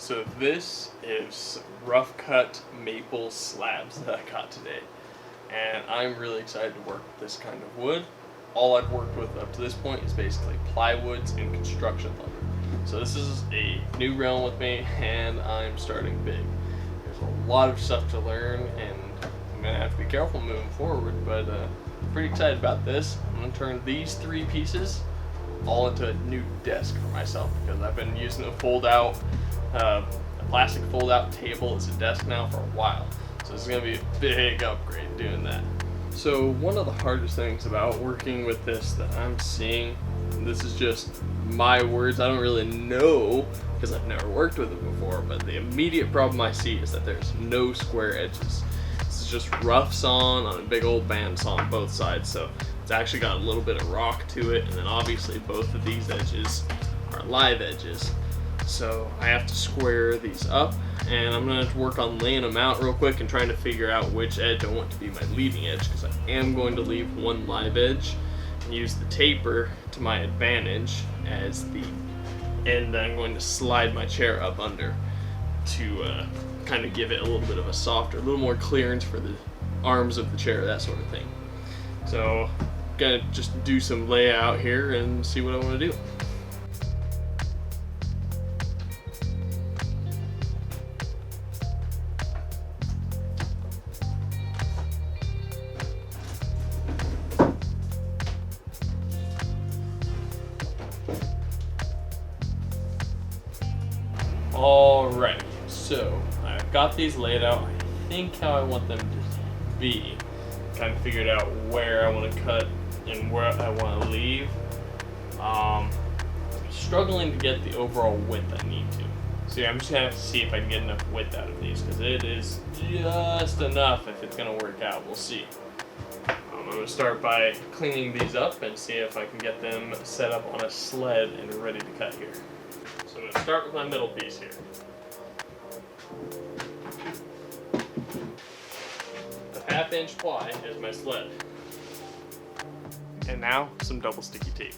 So this is rough cut maple slabs that I got today. And I'm really excited to work with this kind of wood. All I've worked with up to this point is basically plywoods and construction lumber. So this is a new realm with me, and I'm starting big. There's a lot of stuff to learn, and I'm gonna have to be careful moving forward, but I'm pretty excited about this. I'm gonna turn these three pieces all into a new desk for myself, because I've been using a plastic fold-out table as a desk now for a while. So this is gonna be a big upgrade doing that. So one of the hardest things about working with this that I'm seeing, and this is just my words, I don't really know because I've never worked with it before, but the immediate problem I see is that there's no square edges. This is just rough sawn on a big old bandsaw on both sides, so it's actually got a little bit of rock to it, and then obviously both of these edges are live edges. So I have to square these up, and I'm going to work on laying them out real quick and trying to figure out which edge I want to be my leading edge, because I am going to leave one live edge and use the taper to my advantage as the end that I'm going to slide my chair up under to kind of give it a little bit of a softer, a little more clearance for the arms of the chair, that sort of thing. So I'm going to just do some layout here and see what I want to do. Alright, so I've got these laid out. I think how I want them to be. Kind of figured out where I want to cut and where I want to leave. I'm struggling to get the overall width I need to. So yeah, I'm just going to have to see if I can get enough width out of these, because it is just enough if it's going to work out. We'll see. I'm going to start by cleaning these up and see if I can get them set up on a sled and ready to cut here. So I'm going to start with my middle piece here. The 1/2-inch ply is my sled. And now some double sticky tape.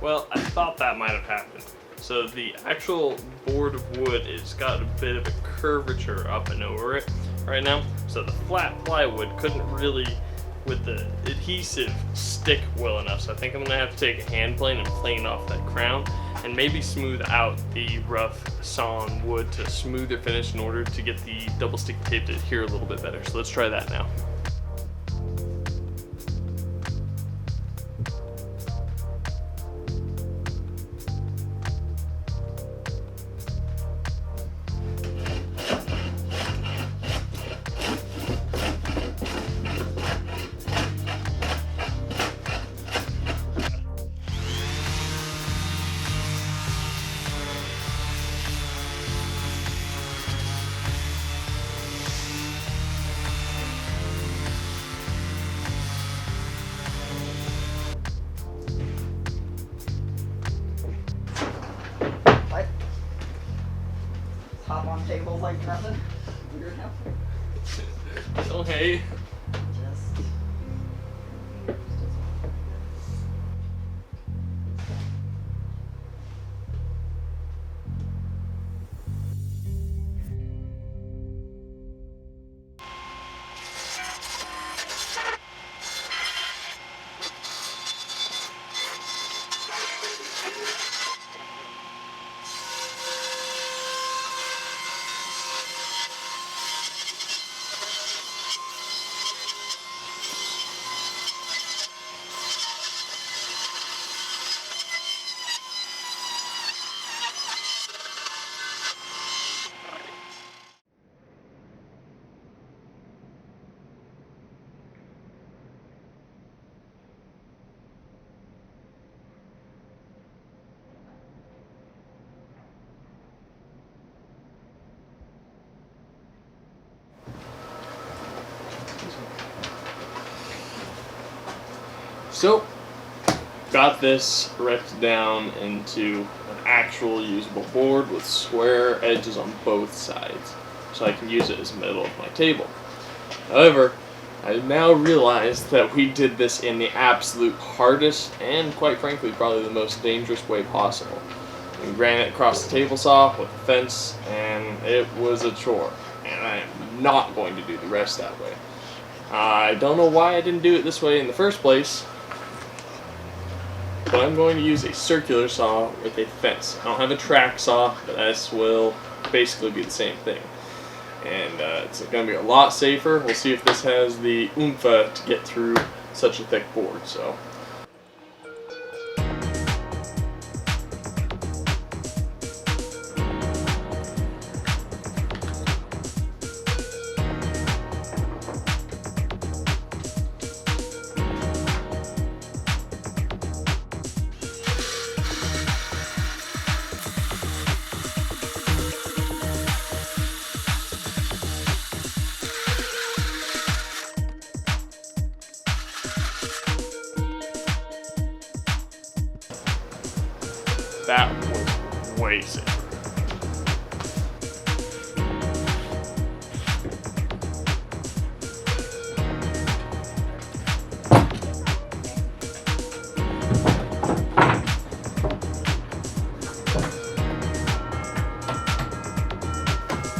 Well, I thought that might have happened. So the actual board of wood has got a bit of a curvature up and over it right now. So the flat plywood couldn't really, with the adhesive, stick well enough. So I think I'm gonna have to take a hand plane and plane off that crown and maybe smooth out the rough sawn wood to smoother finish in order to get the double sticky tape to adhere a little bit better. So let's try that now. Hop on tables like nothing. Weird how. Okay. Just. So, got this ripped down into an actual usable board with square edges on both sides. so I can use it as the middle of my table. However, I now realize that we did this in the absolute hardest and, quite frankly, probably the most dangerous way possible. We ran it across the table saw with a fence, and it was a chore, and I am not going to do the rest that way. I don't know why I didn't do it this way in the first place, but I'm going to use a circular saw with a fence. I don't have a track saw, but this will basically be the same thing. And it's going to be a lot safer. We'll see if this has the oomph to get through such a thick board. So. That was way safer.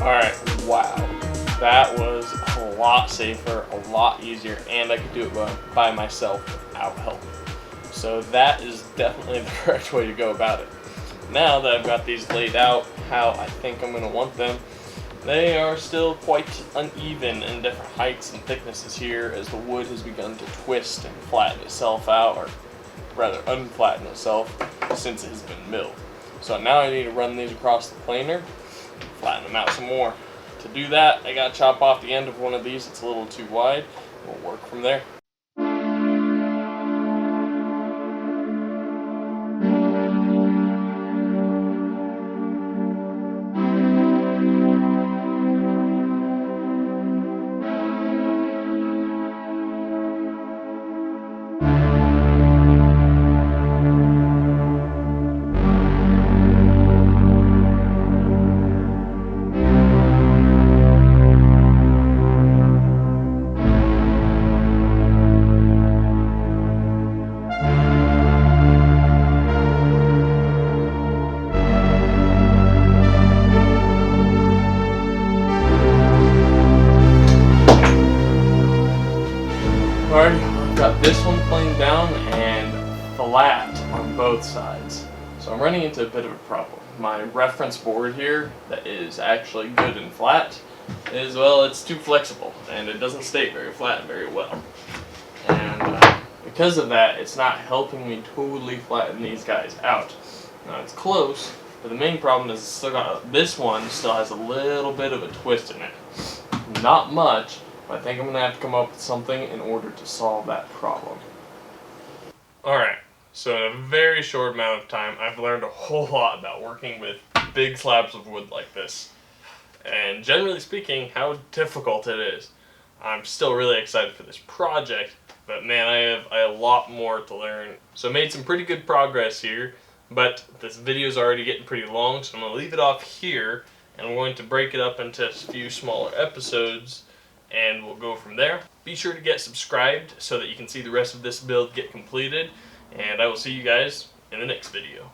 Alright, wow. That was a lot safer, a lot easier, and I could do it by myself without help. So that is definitely the correct way to go about it. Now that I've got these laid out how I think I'm going to want them, they are still quite uneven in different heights and thicknesses here as the wood has begun to twist and flatten itself out, or rather unflatten itself, since it has been milled. So now I need to run these across the planer, flatten them out some more. To do that, I got to chop off the end of one of these. It's a little too wide. We'll work from there. Alright, I've got this one planed down and flat on both sides. So I'm running into a bit of a problem. My reference board here that is actually good and flat is, well, it's too flexible and it doesn't stay very flat very well. And because of that, it's not helping me totally flatten these guys out. Now it's close, but the main problem is this one still has a little bit of a twist in it. Not much, but I think I'm going to have to come up with something in order to solve that problem. Alright, so in a very short amount of time, I've learned a whole lot about working with big slabs of wood like this. And generally speaking, how difficult it is. I'm still really excited for this project, but man, I have a lot more to learn. So I made some pretty good progress here, but this video is already getting pretty long, so I'm going to leave it off here, and I'm going to break it up into a few smaller episodes, and we'll go from there. Be sure to get subscribed so that you can see the rest of this build get completed, and I will see you guys in the next video.